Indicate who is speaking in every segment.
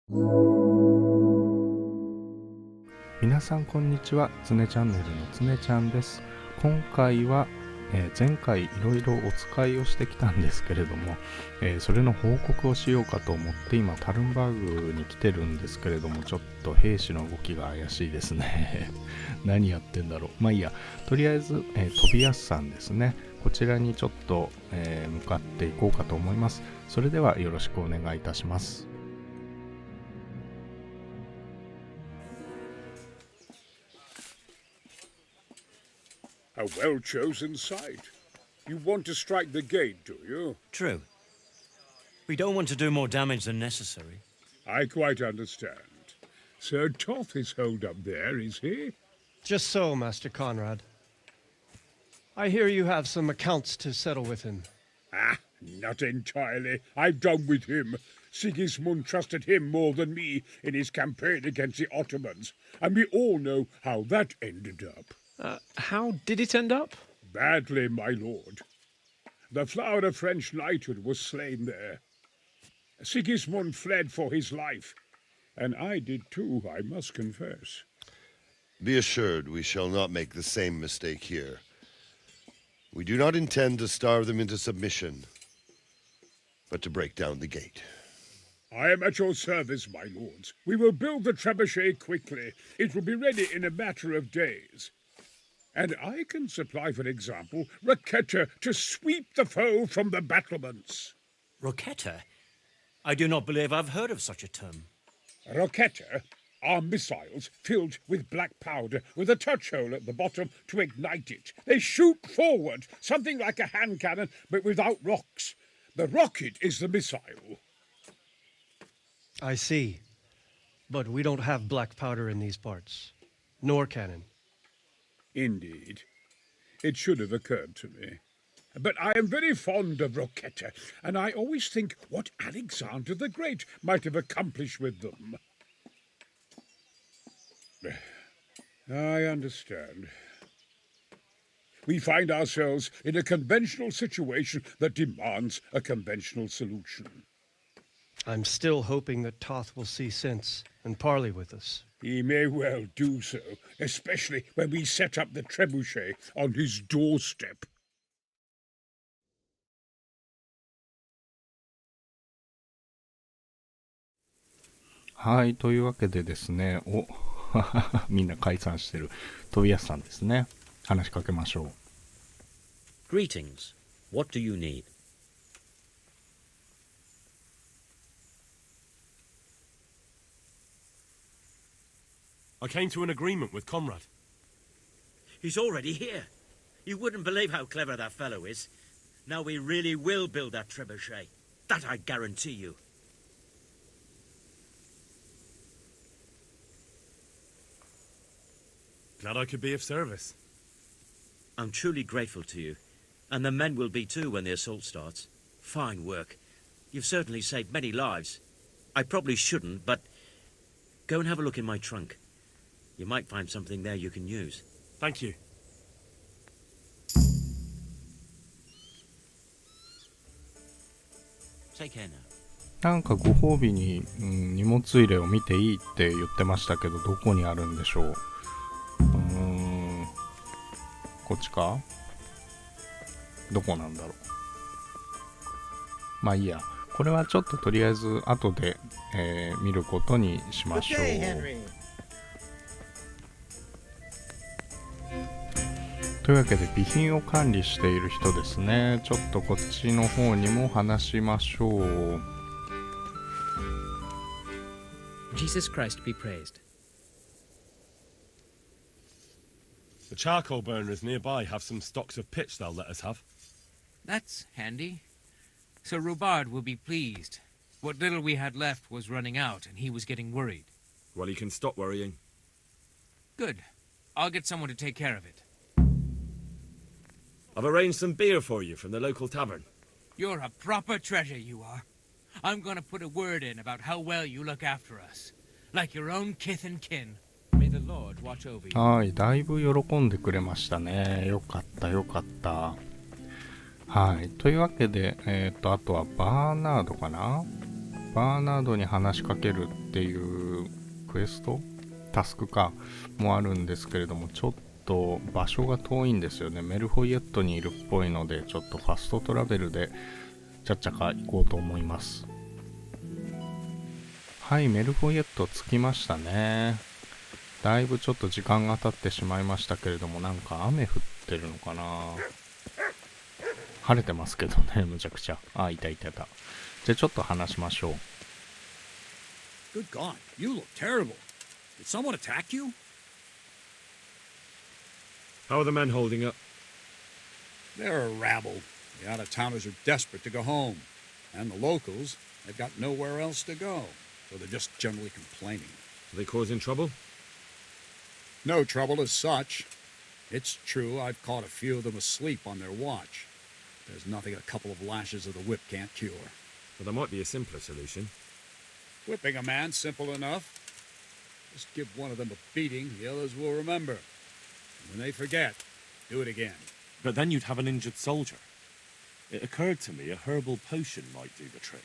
Speaker 1: 皆さんこんにちは。つねチャンネルのつねちゃんです。今回は、前回いろいろお使いをしてきたんですけれども、それの報告をしようかと思って今タルンバーグに来てるんですけれども、ちょっと兵士の動きが怪しいですね。何やってんだろう。まあいいや、とりあえず、飛びやすさんですね。こちらにちょっと、向かっていこうかと思います。それではよろしくお願いいたします。
Speaker 2: A well-chosen site. You want to strike the gate, do you?
Speaker 3: True. We don't want to do more damage than necessary.
Speaker 2: I quite understand. Sir Toth is holed up there, is he?
Speaker 4: Just so, Master Conrad. I hear you have some accounts to settle with him.
Speaker 2: Ah, not entirely. I've done with him. Sigismund trusted him more than me in his campaign against the Ottomans, and we all know how that ended up.
Speaker 4: How did it end up?
Speaker 2: Badly, my lord. The flower of French knighthood was slain there. Sigismund fled for his life, and I did too, I must confess.
Speaker 5: Be assured we shall not make the same mistake here. We do not intend to starve them into submission, but to break down the gate.
Speaker 2: I am at your service, my lords. We will build the trebuchet quickly. It will be ready in a matter of days. And I can supply, for example, Roketa to sweep the foe from the battlements.
Speaker 3: Roketa? I do not believe I've heard of such a term.
Speaker 2: Roketa are missiles filled with black powder with a touch hole at the bottom to ignite it. They shoot forward, something like a hand cannon, but without rocks. The rocket is the missile.
Speaker 4: I see. But we don't have black powder in these parts. Nor cannon.
Speaker 2: Indeed. It should have occurred to me. But I am very fond of Roketa, and I always think what Alexander the Great might have accomplished with them. I understand. We find ourselves in a conventional situation that demands a conventional solution.
Speaker 4: I'm still hoping that Toth will see sense and parley with us.
Speaker 2: He may well do so, especially when we set up the trebuchet on his doorstep.
Speaker 1: はい、というわけでですね、みんな解散してる飛びやすさんですね。話しかけましょう。
Speaker 3: Greetings. What do you need?
Speaker 6: I came to an agreement with Conrad.
Speaker 3: He's already here. You wouldn't believe how clever that fellow is. Now we really will build that trebuchet. That I guarantee you.
Speaker 6: Glad I could be of service.
Speaker 3: I'm truly grateful to you. And the men will be too when the assault starts. Fine work. You've certainly saved many lives. I probably shouldn't, but go and have a look in my trunk. You might find something there you can use.
Speaker 6: Thank you.
Speaker 3: Take care now.
Speaker 1: なんかご褒美に、荷物入れを見ていいって言ってましたけど、どこにあるんでしょう。こっちか？どこなんだろう。まあいいや。これはちょっととりあえず後で、見ることにしましょう。というわけで備品を管理している人ですね。ちょっとこっちの方にも話しましょう。
Speaker 7: Jesus Christ be praised.
Speaker 6: The charcoal burners nearby have some stocks of pitch they'll let us have.
Speaker 7: That's handy. Sir Robard will be pleased. What little we had left was running out, and he was getting worried.
Speaker 6: Well, he can stop worrying.
Speaker 7: Good. I'll get someone to take care of it.
Speaker 6: I've arranged some beer for you from the local tavern.
Speaker 7: You're a proper treasure, you are. I'm going to put a word in about how well you look after us. Like your own kith and kin. May the Lord watch over you.
Speaker 1: はい、だいぶ喜んでくれましたね。よかったよかった。はい、というわけで、あとはバーナードかな。バーナードに話しかけるっていうクエストタスクかもあるんですけれども、ちょっと場所が遠いんですよね。メルフォイエットにいるっぽいので、ちょっとファストトラベルでちゃっちゃか行こうと思います。はい、メルフォイエット着きましたね。だいぶちょっと時間が経ってしまいましたけれども、なんか雨降ってるのかな。晴れてますけどね、むちゃくちゃ。あ、いた。じゃあちょっと話しましょう。
Speaker 8: Good God, you look terrible. Did someone attack you?
Speaker 6: How are the men holding up?
Speaker 8: They're a rabble. The out-of-towners are desperate to go home. And the locals, they've got nowhere else to go. So they're just generally complaining.
Speaker 6: Are they causing trouble?
Speaker 8: No trouble as such. It's true I've caught a few of them asleep on their watch. There's nothing a couple of lashes of the whip can't cure.
Speaker 6: Well, there might be a simpler solution.
Speaker 8: Whipping a man, simple enough. Just give one of them a beating, the others will remember. And when they forget, do it again.
Speaker 9: But then you'd have an injured soldier. It occurred to me a herbal potion might do the trick.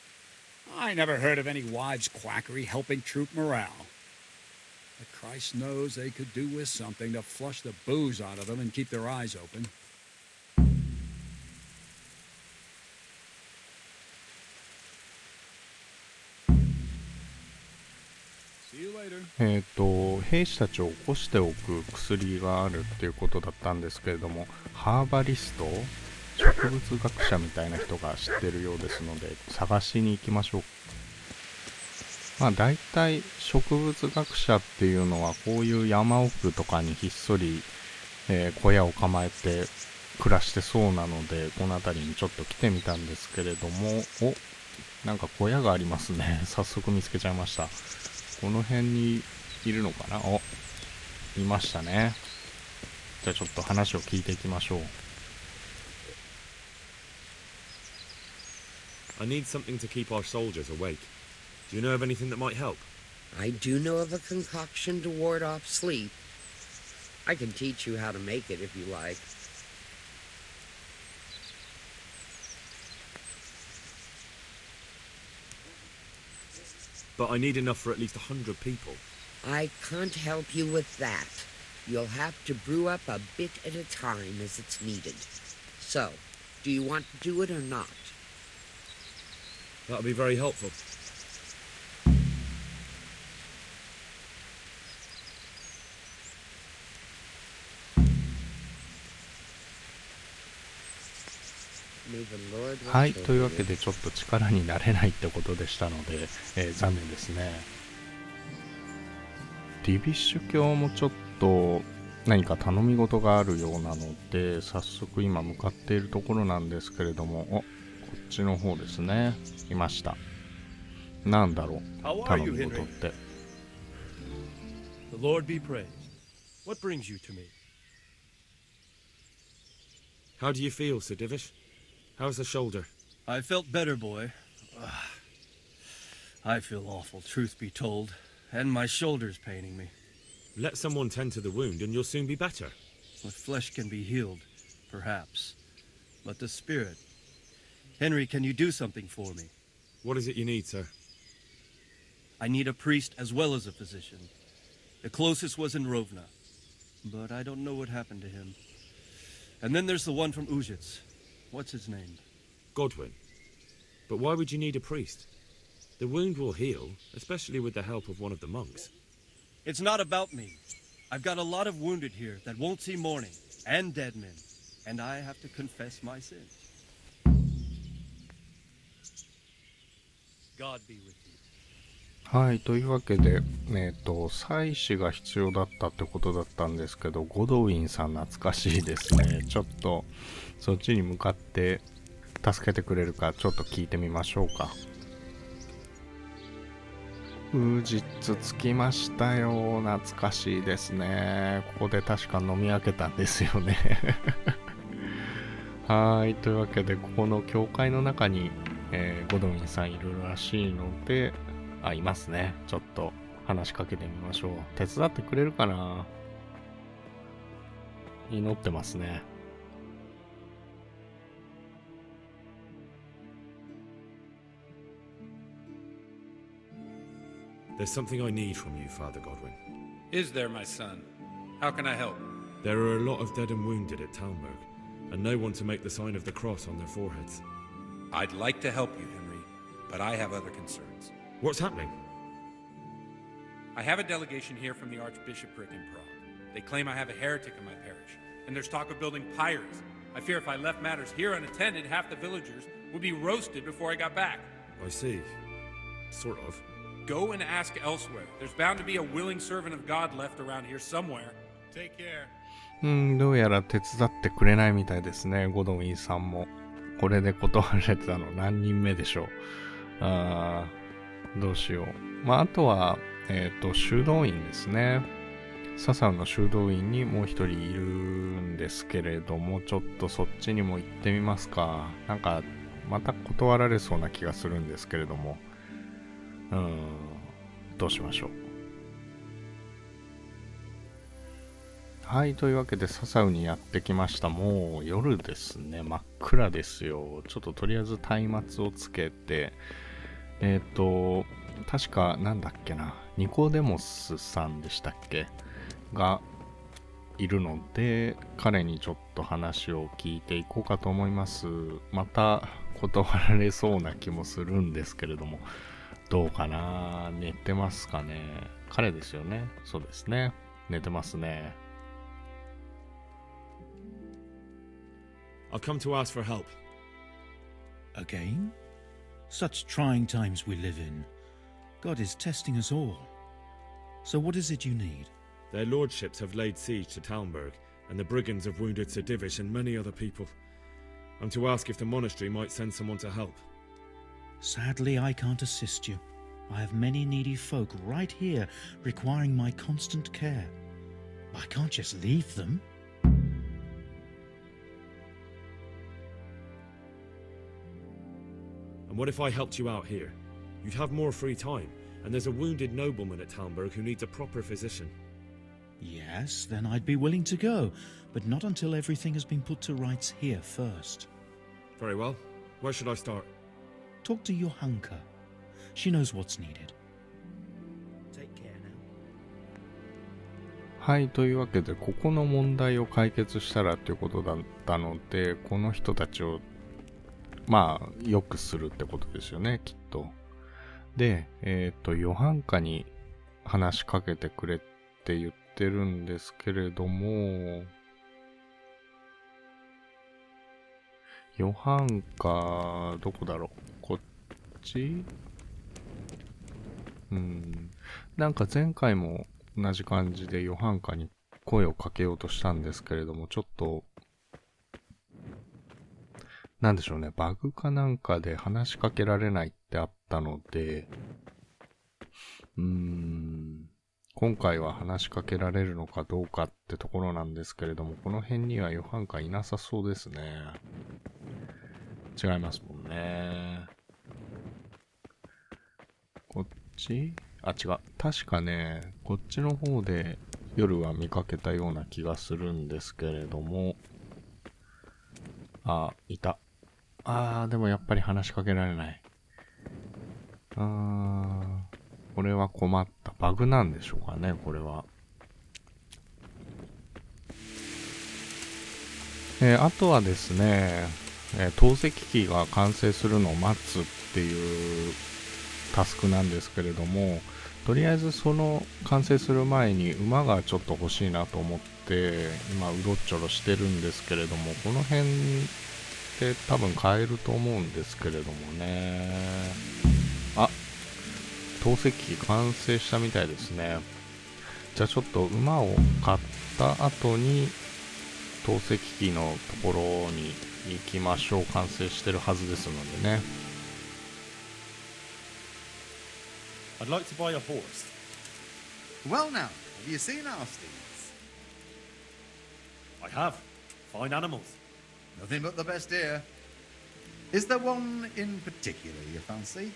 Speaker 8: I never heard of any wives' quackery helping troop morale. But Christ knows they could do with something to flush the booze out of them and keep their eyes open. See you later.
Speaker 1: 兵士たちを起こしておく薬があるっていうことだったんですけれども、ハーバリスト、植物学者みたいな人が知ってるようですので、探しに行きましょう。まあ大体植物学者っていうのはこういう山奥とかにひっそり、小屋を構えて暮らしてそうなので、この辺りにちょっと来てみたんですけれども、なんか小屋がありますね。早速見つけちゃいました。この辺にいるのかな。いましたね。じゃあちょっと話を聞いていきましょう。
Speaker 6: I need something to keep our soldiers awake. Do you know of anything that might help?
Speaker 10: I do know of a concoction to ward off sleep. I can teach you how to make it if you like.
Speaker 6: But I need enough for at least 100 people.
Speaker 10: I can't help you with that. You'll have to brew up a bit at a time as it's needed. So, do you want to do it or not?
Speaker 6: That'll be very helpful.
Speaker 10: May the Lord
Speaker 1: はい、
Speaker 10: watch
Speaker 1: という
Speaker 10: over
Speaker 1: わけ
Speaker 10: you.
Speaker 1: でちょっと力になれないってことでしたので、残念ですね。ディビッシュ教もちょっと何か頼み事があるようなので、早速今向かっているところなんですけれども、こっちの方ですね。いました。なんだろう、頼み事って。
Speaker 4: The Lord be praised. What brings you to me?
Speaker 6: How do you feel, Sir Divish? How's the shoulder?
Speaker 4: I felt better, boy. I feel awful, truth be told, and my shoulder's paining me.
Speaker 6: Let someone tend to the wound and you'll soon be better.
Speaker 4: The flesh can be healed, perhaps, but the spirit. Henry, can you do something for me?
Speaker 6: What is it you need, sir?
Speaker 4: I need a priest as well as a physician. The closest was in Rovna, but I don't know what happened to him. And then there's the one from Uzhitz. What's his name?
Speaker 6: Godwin. But why would you need a priest? The wound will heal, especially with the help of one of the monks.
Speaker 4: It's not about me. I've got a lot of wounded here that won't see morning, and dead men, and I have to confess my sins. God be with you.
Speaker 1: はい、というわけで、祭祀が必要だったってことだったんですけど、ゴドウィンさん懐かしいですね。ちょっとそっちに向かって助けてくれるかちょっと聞いてみましょうか。ウージッツ着きましたよ。懐かしいですね。ここで確か飲み分けたんですよね。はい、というわけでここの教会の中に、ゴドウィンさんいるらしいので、いますね。ちょっと話しかけてみましょう。手伝ってくれるかな。祈ってますね。
Speaker 6: There's something I need from you, Father Godwin.
Speaker 11: Is there, my son? How can I help?
Speaker 6: There are a lot of dead and wounded at Talmberg, and no one to make the sign of the cross on their foreheads.
Speaker 11: I'd like to help you, Henry, but I have other concerns.
Speaker 6: What's happening?
Speaker 11: I have a delegation here from the Archbishopric in Prague. They claim I have a heretic in my parish, and there's talk of building pyres. I fear if I left matters here unattended, half the villagers would be roasted before I got back.
Speaker 6: I see. Sort of.
Speaker 11: Go and ask elsewhere. There's bound to be a willing servant of God left around here somewhere. Take care.
Speaker 1: どうやら手伝ってくれないみたいですね、ゴドウィンさんも。これで断られたの何人目でしょう。どうしよう。まあ、あとは、修道院ですね。ササウの修道院にもう一人いるんですけれども、ちょっとそっちにも行ってみますか。なんか、また断られそうな気がするんですけれども。どうしましょう。はい、というわけでササウにやってきました。もう夜ですね。真っ暗ですよ。ちょっととりあえず松明をつけて、確かなんだっけな、ニコデモスさんでしたっけがいるので、彼にちょっと話を聞いていこうかと思います。また断られそうな気もするんですけれども、どうかな。寝てますかね。彼ですよね。そうですね。寝てますね。
Speaker 6: I've come to ask for help.
Speaker 12: Again? Such trying times we live in. God is testing us all. So what is it you need?
Speaker 6: Their lordships have laid siege to Talmberg, and the brigands have wounded Sir Divish and many other people. I'm to ask if the monastery might send someone to help.
Speaker 12: Sadly, I can't assist you. I have many needy folk right here requiring my constant care. I can't just leave them.
Speaker 6: And what if I helped you out here? You'd have more free time, and there's a wounded nobleman at Talmberg who needs a proper physician.
Speaker 12: Yes, then I'd be willing to go, but not until everything has been put to rights here first.
Speaker 6: Very well. Where should I start?
Speaker 12: Talk to Johanka. She knows what's needed.
Speaker 3: Take care now.
Speaker 1: はい、というわけで、ここの問題を解決したらということだったので、この人たちをまあ、良くするってことですよね、きっと。で、ヨハンカに話しかけてくれって言ってるんですけれども、ヨハンカ、どこだろう、こっち？なんか前回も同じ感じでヨハンカに声をかけようとしたんですけれども、ちょっと、なんでしょうね、バグかなんかで話しかけられないってあったので、今回は話しかけられるのかどうかってところなんですけれども、この辺にはヨハンカいなさそうですね。違いますもんね。こっち？あ、違う。確かね、こっちの方で夜は見かけたような気がするんですけれども、あ、いた。でもやっぱり話しかけられない。これは困った。バグなんでしょうかね、これは。あとはですね、透析機が完成するのを待つっていうタスクなんですけれども、とりあえずその完成する前に馬がちょっと欲しいなと思って、今うろちょろしてるんですけれども、この辺で多分買えると思うんですけれどもね。あ、透析機完成したみたいですね。じゃあちょっと馬を買った後に透析機のところに行きましょう。完成してるはずですのでね。
Speaker 9: I'd like to buy a horse.
Speaker 13: Well now, have you seen our steeds?
Speaker 9: I have. Fine animals.
Speaker 13: Nothing but the best here. Is there one in particular you fancy?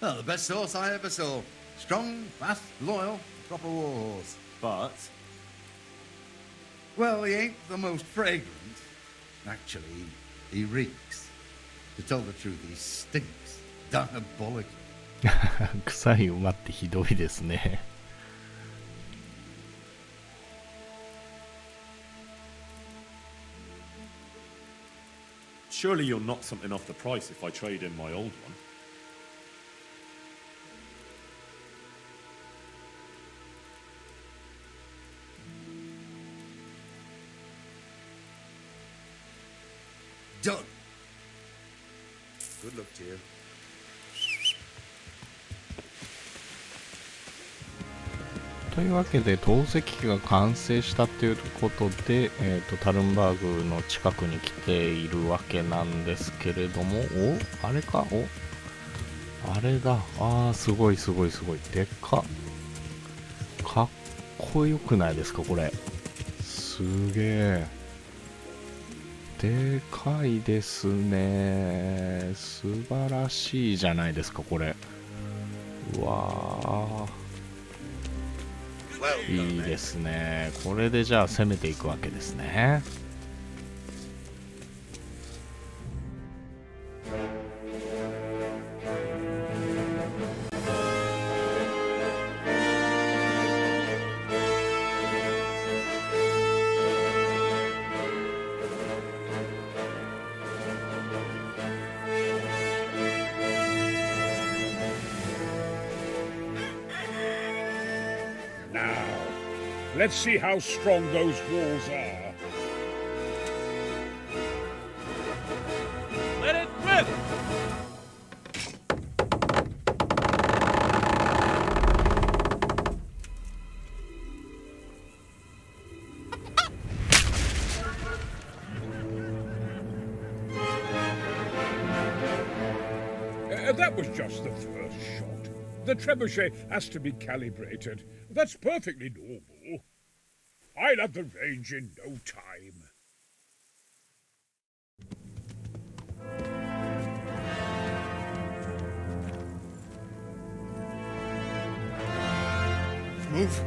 Speaker 13: Oh, the best horse I ever saw. Strong, fast, loyal, proper warhorse.
Speaker 9: But
Speaker 13: Well, he ain't the most fragrant, Actually, he reeks. To tell the truth, he stinks. Diabolically.
Speaker 1: 臭い馬ってひどいですね。
Speaker 6: Surely you'll knock something off the price if I trade in my old one.
Speaker 5: Done. Good luck to you.
Speaker 1: というわけで投石機が完成したということで、タルンバーグの近くに来ているわけなんですけれども、あれか、あれだ、すごいすごいすごい、でっかっこよくないですかこれ。すげえでかいですね。素晴らしいじゃないですかこれ。うわいいですね。これでじゃあ攻めていくわけですね。
Speaker 2: Let's see how strong those walls are.
Speaker 11: Let it rip!
Speaker 2: That was just the first shot. The trebuchet has to be calibrated. That's perfectly normal. I'll have the range in no time.
Speaker 5: Move!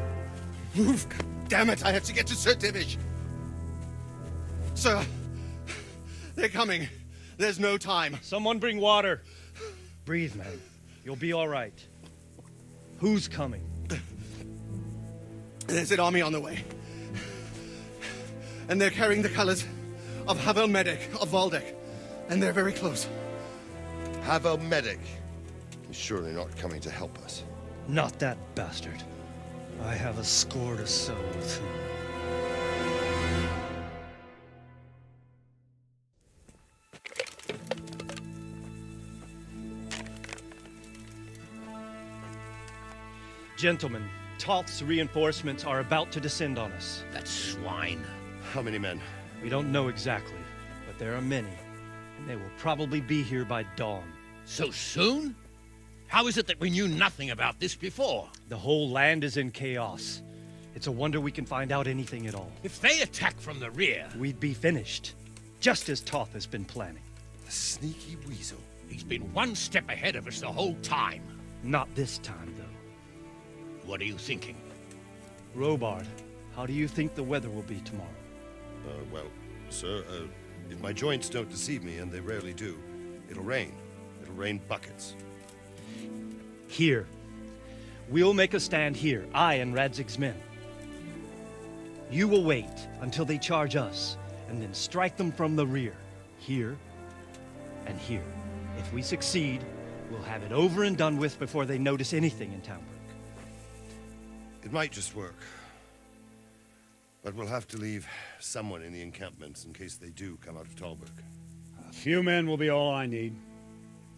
Speaker 5: Move! God damn it, I have to get to Sir Divish! Sir! They're coming. There's no time.
Speaker 4: Someone bring water. Breathe, man. You'll be all right. Who's coming?
Speaker 5: There's an army on the way. And they're carrying the colors of Havel Medic of Valdek. And they're very close. Havel Medic? He's surely not coming to help us.
Speaker 4: Not that bastard. I have a score to settle with him. Gentlemen, Toth's reinforcements are about to descend on us.
Speaker 5: That swine. How many men?
Speaker 4: We don't know exactly, but there are many, and they will probably be here by dawn.
Speaker 14: So soon? How is it that we knew nothing about this before?
Speaker 4: The whole land is in chaos. It's a wonder we can find out anything at all.
Speaker 14: If they attack from the rear...
Speaker 4: We'd be finished, just as Toth has been planning.
Speaker 5: The sneaky weasel.
Speaker 14: He's been one step ahead of us the whole time.
Speaker 4: Not this time, though.
Speaker 14: What are you thinking?
Speaker 4: Robard, how do you think the weather will be tomorrow?
Speaker 5: Well, sir, if my joints don't deceive me, and they rarely do, it'll rain. It'll rain buckets.
Speaker 4: Here. We'll make a stand here, I and Radzig's men. You will wait until they charge us, and then strike them from the rear. Here and here. If we succeed, we'll have it over and done with before they notice anything in Townburg.
Speaker 5: It might just work. But we'll have to leave someone in the encampments in case they do come out of Talberg.
Speaker 8: A few men will be all I need.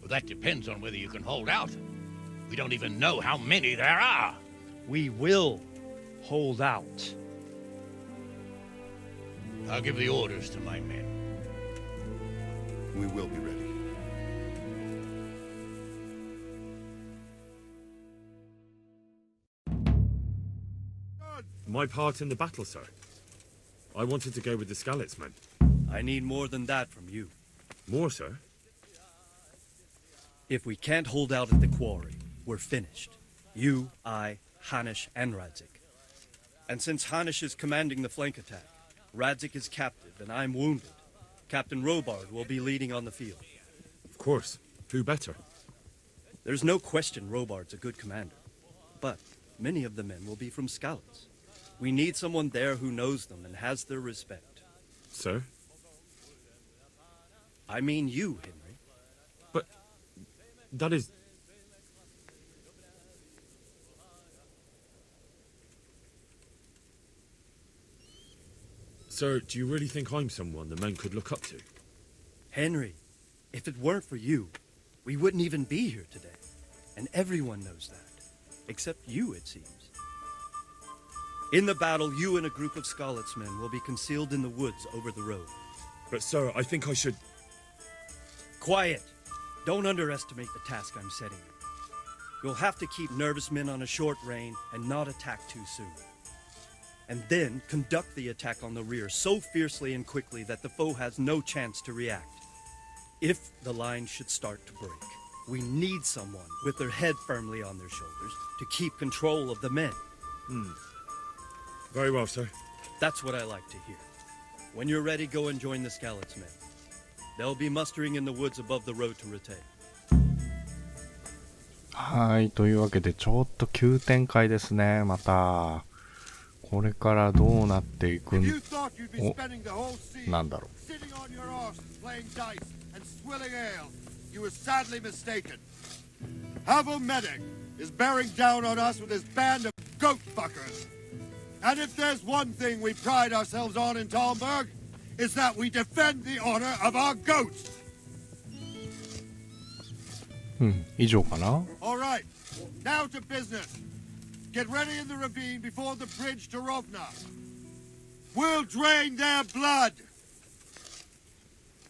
Speaker 14: Well, that depends on whether you can hold out. We don't even know how many there are.
Speaker 4: We will hold out.
Speaker 14: I'll give the orders to my men.
Speaker 5: We will be ready.
Speaker 6: My part in the battle, sir. I wanted to go with the Skalitz men.
Speaker 4: I need more than that from you.
Speaker 6: More, sir?
Speaker 4: If we can't hold out at the quarry, we're finished. You, I, Hanish, and Radzik. And since Hanish is commanding the flank attack, Radzik is captive and I'm wounded. Captain Robard will be leading on the field.
Speaker 6: Of course. Who better?
Speaker 4: There's no question Robard's a good commander. But many of the men will be from scouts. We need someone there who knows them and has their respect.
Speaker 6: Sir?
Speaker 4: I mean you, Henry.
Speaker 6: But that is... Sir, do you really think I'm someone the men could look up to?
Speaker 4: Henry, if it weren't for you, we wouldn't even be here today. And everyone knows that. Except you, it seems. In the battle, you and a group of Scarlet's men will be concealed in the woods over the road.
Speaker 6: But sir, I think I should...
Speaker 4: Quiet! Don't underestimate the task I'm setting you. You'll have to keep nervous men on a short rein and not attack too soon. And then conduct the attack on the rear so fiercely and quickly that the foe has no chance to react. If the line should start to break, we need someone with their head firmly on their shoulders to keep control of the men.
Speaker 6: Very well, sir.
Speaker 4: That's what I like to hear. When you're ready, go and join the Scarlet's men. They'll be mustering in the woods above the road to Rete.
Speaker 1: はい、というわけでちょっと急展開ですね。またこれからどうなっていくんお、なんだろう。
Speaker 5: You were sadly mistaken. Havel Medic is bearing down on us with his band of goat fuckers. And if there's one thing we pride ourselves on in Talmberg, it's that we defend the honor of our goats.
Speaker 1: 以上かな?
Speaker 5: All right, now to business. Get ready in the ravine before the bridge to Rovna. We'll drain their blood.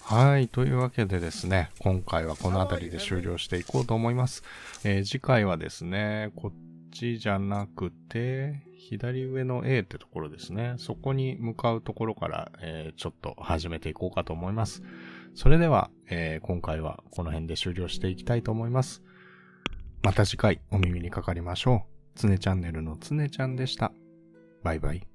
Speaker 1: はい、というわけでですね、今回はこの辺りで終了していこうと思います。次回はですね、こっちじゃなくて、左上の A ってところですね、そこに向かうところから、ちょっと始めていこうかと思います。それでは、今回はこの辺で終了していきたいと思います。また次回お耳にかかりましょう。つねチャンネルのつねちゃんでした。バイバイ。